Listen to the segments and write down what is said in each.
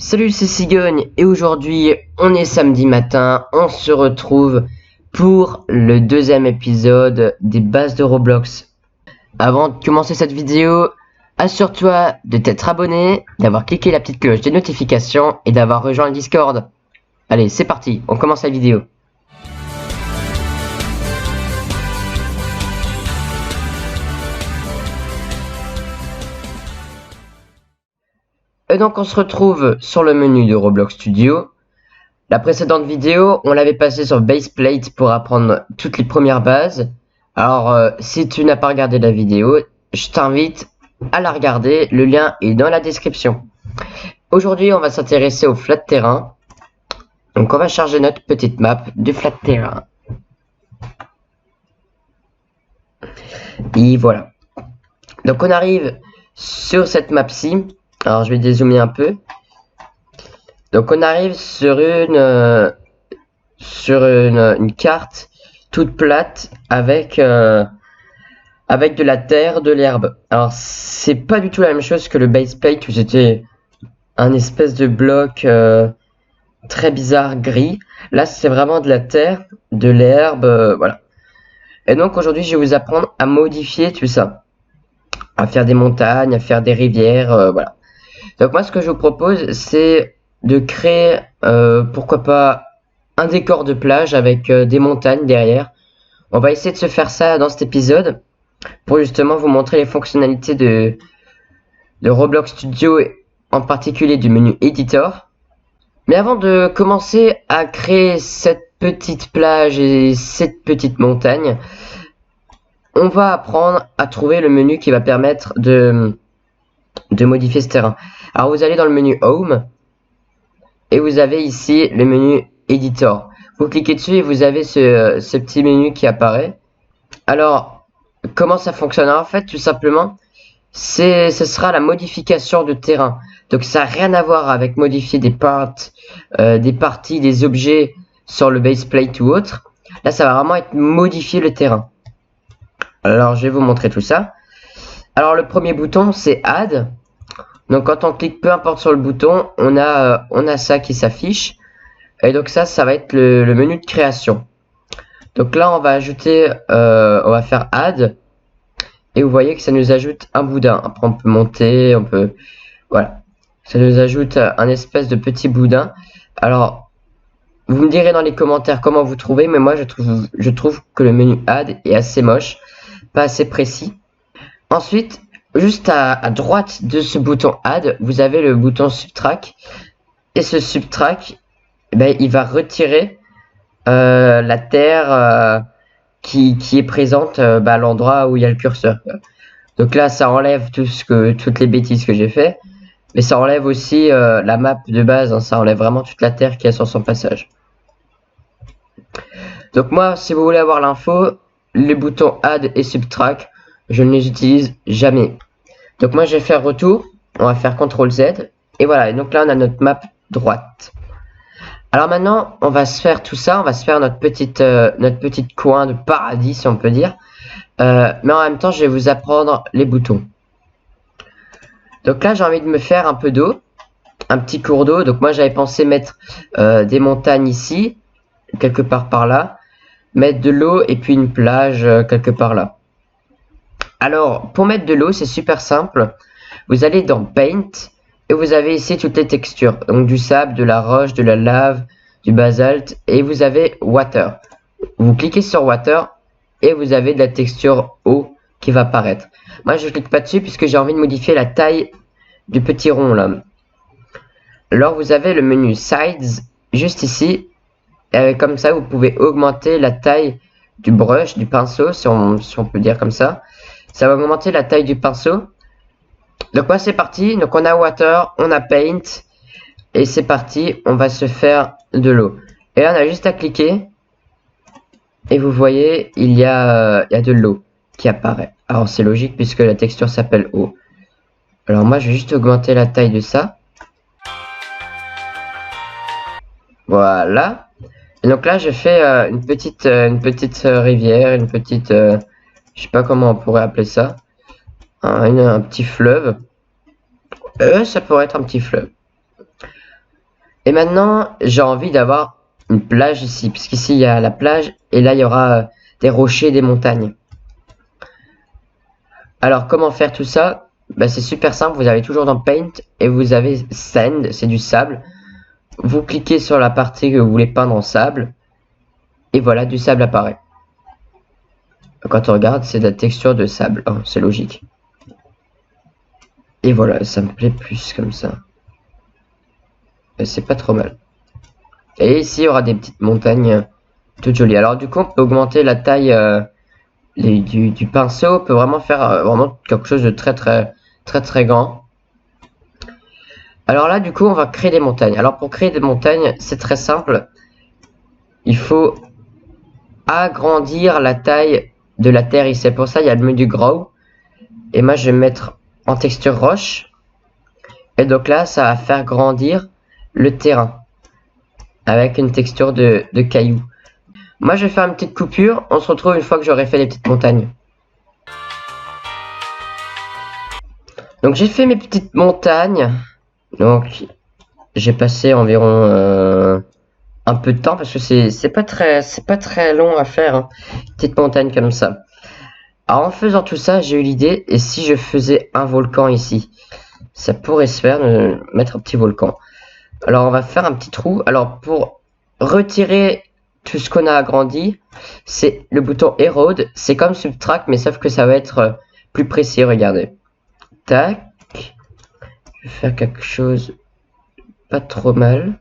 Salut, c'est Cigogne et aujourd'hui on est samedi matin, on se retrouve pour le deuxième épisode des bases de Roblox. Avant de commencer cette vidéo, assure-toi de t'être abonné, d'avoir cliqué la petite cloche de notification et d'avoir rejoint le Discord. Allez, c'est parti, on commence la vidéo. Et donc on se retrouve sur le menu de Roblox Studio. La précédente vidéo, on l'avait passé sur Baseplate pour apprendre toutes les premières bases. Alors si tu n'as pas regardé la vidéo, je t'invite à la regarder, le lien est dans la description. Aujourd'hui on va s'intéresser au flat terrain. Donc on va charger notre petite map du flat terrain. Et voilà. Donc on arrive sur cette map-ci. Alors je vais dézoomer un peu. Donc on arrive sur une carte toute plate avec de la terre, de l'herbe. Alors c'est pas du tout la même chose que le baseplate où c'était un espèce de bloc très bizarre gris. Là c'est vraiment de la terre, de l'herbe, voilà. Et donc aujourd'hui je vais vous apprendre à modifier tout ça, à faire des montagnes, à faire des rivières, voilà. Donc moi ce que je vous propose c'est de créer pourquoi pas un décor de plage avec des montagnes derrière. On va essayer de se faire ça dans cet épisode pour justement vous montrer les fonctionnalités de Roblox Studio, en particulier du menu Editor. Mais avant de commencer à créer cette petite plage et cette petite montagne, on va apprendre à trouver le menu qui va permettre de modifier ce terrain. Alors vous allez dans le menu Home et vous avez ici le menu Editor. Vous cliquez dessus et vous avez ce petit menu qui apparaît. Alors comment ça fonctionnera en fait? Tout simplement, ce sera la modification de terrain. Donc ça n'a rien à voir avec modifier des parties, des objets sur le baseplate ou autre. Là ça va vraiment être modifier le terrain. Alors je vais vous montrer tout ça. Alors le premier bouton c'est Add. Donc quand on clique peu importe sur le bouton, on a ça qui s'affiche. Et donc ça va être le menu de création. Donc là on va ajouter, on va faire Add. Et vous voyez que ça nous ajoute un boudin. Après on peut monter, on peut, voilà. Ça nous ajoute un espèce de petit boudin. Alors vous me direz dans les commentaires comment vous trouvez, mais moi je trouve que le menu Add est assez moche, pas assez précis. Ensuite, juste à droite de ce bouton Add, vous avez le bouton Subtract. Et ce Subtract, il va retirer la terre qui est présente à l'endroit où il y a le curseur. Donc là, ça enlève toutes les bêtises que j'ai fait. Mais ça enlève aussi la map de base. Hein, ça enlève vraiment toute la terre qui est sur son passage. Donc moi, si vous voulez avoir l'info, les boutons Add et Subtract, je ne les utilise jamais. Donc moi je vais faire retour, on va faire CTRL Z, et voilà, et donc là on a notre map droite. Alors maintenant on va se faire tout ça, on va se faire notre petite coin de paradis si on peut dire. Mais en même temps je vais vous apprendre les boutons. Donc là j'ai envie de me faire un peu d'eau, un petit cours d'eau, donc moi j'avais pensé mettre des montagnes ici, quelque part par là, mettre de l'eau et puis une plage quelque part là. Alors, pour mettre de l'eau, c'est super simple. Vous allez dans Paint et vous avez ici toutes les textures. Donc du sable, de la roche, de la lave, du basalte et vous avez Water. Vous cliquez sur Water et vous avez de la texture eau qui va apparaître. Moi, je ne clique pas dessus puisque j'ai envie de modifier la taille du petit rond là. Alors, vous avez le menu Sides juste ici. Et comme ça, vous pouvez augmenter la taille du brush, du pinceau, si on peut dire comme ça. Ça va augmenter la taille du pinceau. Donc moi c'est parti. Donc on a Water, on a Paint. Et c'est parti. On va se faire de l'eau. Et là on a juste à cliquer. Et vous voyez, il y a de l'eau qui apparaît. Alors c'est logique puisque la texture s'appelle eau. Alors moi je vais juste augmenter la taille de ça. Voilà. Et donc là je fais une petite rivière, une petite... je sais pas comment on pourrait appeler ça. Un petit fleuve. Ça pourrait être un petit fleuve. Et maintenant, j'ai envie d'avoir une plage ici, puisqu'ici il y a la plage, et là il y aura des rochers, des montagnes. Alors comment faire tout ça? Bah, c'est super simple, vous avez toujours dans Paint, et vous avez Sand, c'est du sable. Vous cliquez sur la partie que vous voulez peindre en sable, et voilà, du sable apparaît. Quand on regarde, c'est de la texture de sable, oh, c'est logique. Et voilà, ça me plaît plus comme ça. C'est pas trop mal. Et ici, il y aura des petites montagnes toutes jolies. Alors du coup, on peut augmenter la taille du pinceau. On peut vraiment faire vraiment quelque chose de très grand. Alors là, du coup, on va créer des montagnes. Alors pour créer des montagnes, c'est très simple. Il faut agrandir la taille de la terre ici. Pour ça, il y a le menu Grow. Et moi, je vais mettre en texture roche. Et donc là, ça va faire grandir le terrain avec une texture de cailloux. Moi, je vais faire une petite coupure. On se retrouve une fois que j'aurai fait les petites montagnes. Donc, j'ai fait mes petites montagnes. Donc, j'ai passé environ un peu de temps parce que c'est pas très long à faire, hein. Petite montagne comme ça. Alors, en faisant tout ça, j'ai eu l'idée. Et si je faisais un volcan ici? Ça pourrait se faire de mettre un petit volcan. Alors, on va faire un petit trou. Alors, pour retirer tout ce qu'on a agrandi, c'est le bouton Erode. C'est comme Subtract, mais sauf que ça va être plus précis. Regardez. Tac. Je vais faire quelque chose pas trop mal.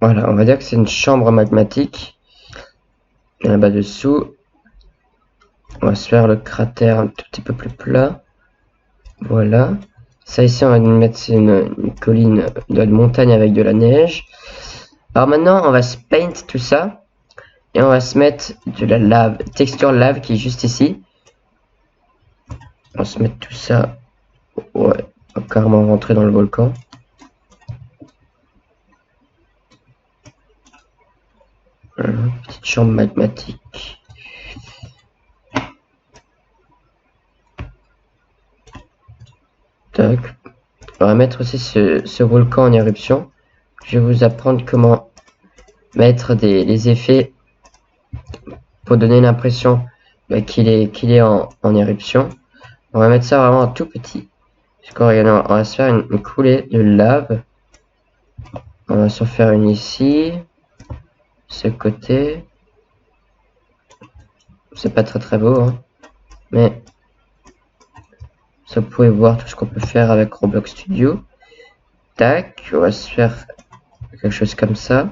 Voilà, on va dire que c'est une chambre magmatique. Et là-bas dessous, on va se faire le cratère un tout petit peu plus plat. Voilà. Ça ici, on va mettre une colline de montagne avec de la neige. Alors maintenant, on va se paint tout ça. Et on va se mettre de la lave, texture lave qui est juste ici. On va se mettre tout ça. Ouais, on va carrément rentrer dans le volcan. Voilà, petite chambre magmatique. Tac. On va mettre aussi ce volcan en éruption. Je vais vous apprendre comment mettre les effets pour donner l'impression qu'il est en éruption. On va mettre ça vraiment tout petit. On va se faire une coulée de lave. On va s'en faire une ici. Ce côté. C'est pas très beau, hein. Mais ça, vous pouvez voir tout ce qu'on peut faire avec Roblox Studio. Tac, on va se faire quelque chose comme ça.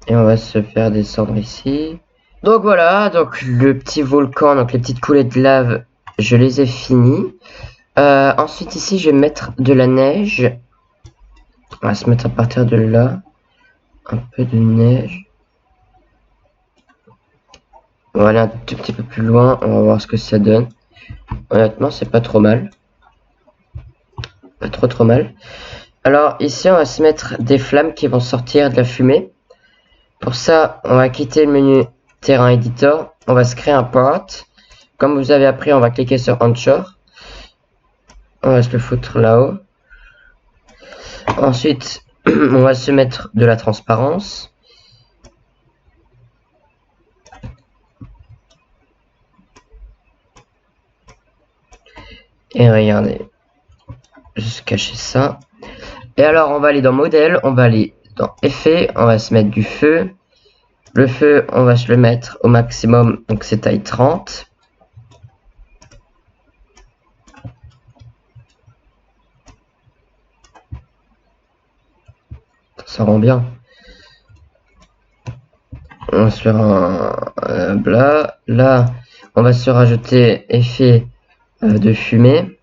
Et on va se faire descendre ici. Donc voilà, donc le petit volcan, donc les petites coulées de lave, je les ai finies. Ensuite ici, je vais mettre de la neige. On va se mettre à partir de là. Un peu de neige. Voilà, un tout petit peu plus loin, on va voir ce que ça donne. Honnêtement, c'est pas trop mal. Pas trop mal. Alors ici, on va se mettre des flammes qui vont sortir de la fumée. Pour ça, on va quitter le menu terrain editor. On va se créer un part. Comme vous avez appris, on va cliquer sur Onshore. On va se le foutre là-haut. Ensuite, on va se mettre de la transparence. Et regardez, juste cacher ça. Et alors, on va aller dans modèle, on va aller dans effet, on va se mettre du feu. Le feu, on va se le mettre au maximum, donc c'est taille 30. Ça rend bien. On va se faire un bla. Là, on va se rajouter effet de fumée.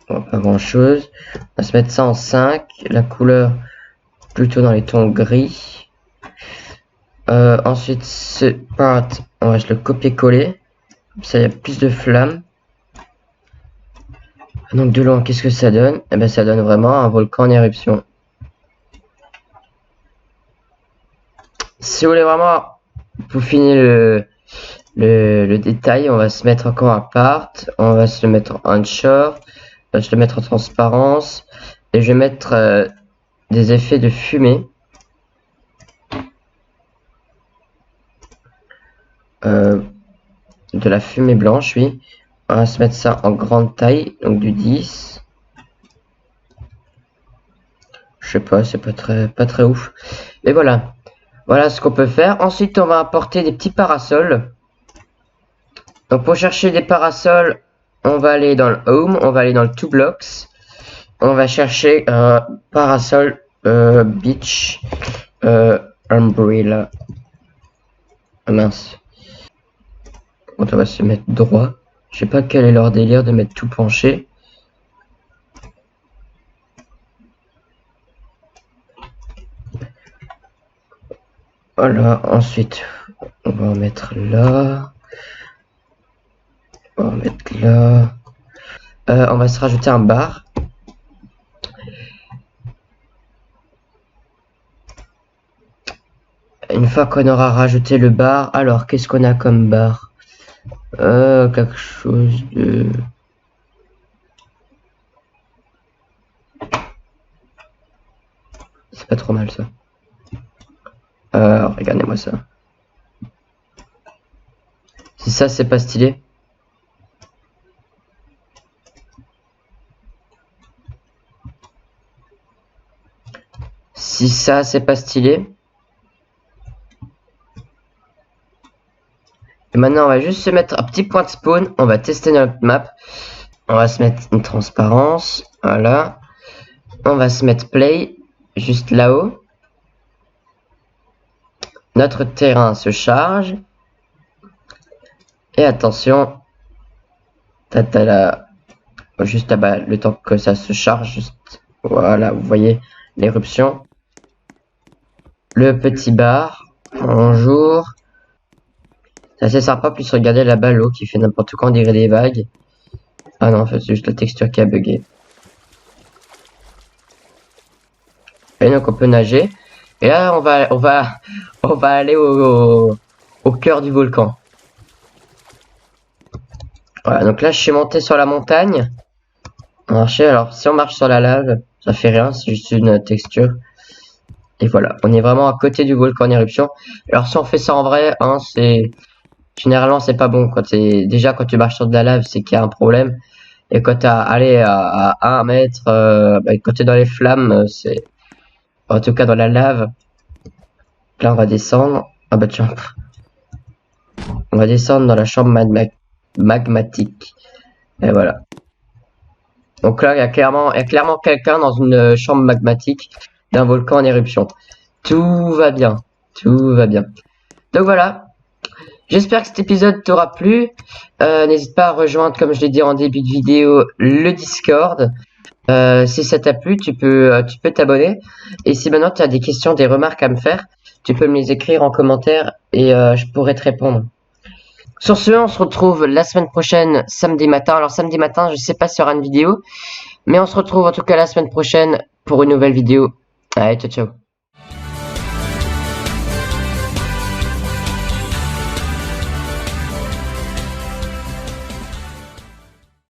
Bon, pas grand chose. On va se mettre ça en 5. La couleur plutôt dans les tons gris. Ensuite, ce part, on va se le copier-coller. Comme ça, il y a plus de flammes. Donc de loin, qu'est-ce que ça donne? Eh ben, ça donne vraiment un volcan en éruption. si vous voulez vraiment peaufiner le détail, on va se mettre encore à part, on va se le mettre en onshore, on va se le mettre en transparence, et je vais mettre des effets de fumée. De la fumée blanche, oui. On va se mettre ça en grande taille, donc du 10. Je sais pas, c'est pas très ouf. Mais voilà. Voilà ce qu'on peut faire. Ensuite, on va apporter des petits parasols. Donc pour chercher des parasols, on va aller dans le Home, on va aller dans le Two Blocks. On va chercher parasol beach umbrella. Ah mince. On va se mettre droit. Je sais pas quel est leur délire de mettre tout penché. Voilà, ensuite on va en mettre là. On va en mettre là. On va se rajouter un bar. Une fois qu'on aura rajouté le bar, alors qu'est-ce qu'on a comme bar? Quelque chose de... C'est pas trop mal ça. Regardez-moi ça. Si ça c'est pas stylé. Si ça c'est pas stylé. Et maintenant on va juste se mettre un petit point de spawn. On va tester notre map. On va se mettre une transparence. Voilà. On va se mettre play juste là-haut. Notre terrain se charge. Et attention. Tatala. Juste là-bas, le temps que ça se charge. Juste. Voilà, vous voyez l'éruption. Le petit bar. Bonjour. C'est assez sympa, plus regardez là-bas l'eau qui fait n'importe quoi, on dirait des vagues. Ah non, en fait, c'est juste la texture qui a bugué. Et donc on peut nager. Et là, on va aller au cœur du volcan. Voilà, donc là, je suis monté sur la montagne. Marcher. Alors, si on marche sur la lave, ça fait rien, c'est juste une texture. Et voilà, on est vraiment à côté du volcan en éruption. Alors, si on fait ça en vrai, hein, c'est... Généralement, c'est pas bon. Quand tu marches sur de la lave, c'est qu'il y a un problème. Et quand t'as allé à 1 mètre, quand t'es dans les flammes, c'est... En tout cas, dans la lave. Là, on va descendre. Ah bah tiens. On va descendre dans la chambre magmatique. Et voilà. Donc là, il y a clairement quelqu'un dans une chambre magmatique d'un volcan en éruption. Tout va bien. Tout va bien. Donc voilà. J'espère que cet épisode t'aura plu. N'hésite pas à rejoindre, comme je l'ai dit en début de vidéo, le Discord. Si ça t'a plu, tu peux t'abonner. Et si maintenant tu as des questions, des remarques à me faire, tu peux me les écrire en commentaire et je pourrai te répondre. Sur ce, on se retrouve la semaine prochaine, samedi matin. Alors samedi matin, je sais pas s'il y aura une vidéo, mais on se retrouve en tout cas la semaine prochaine pour une nouvelle vidéo. Allez, ciao ciao.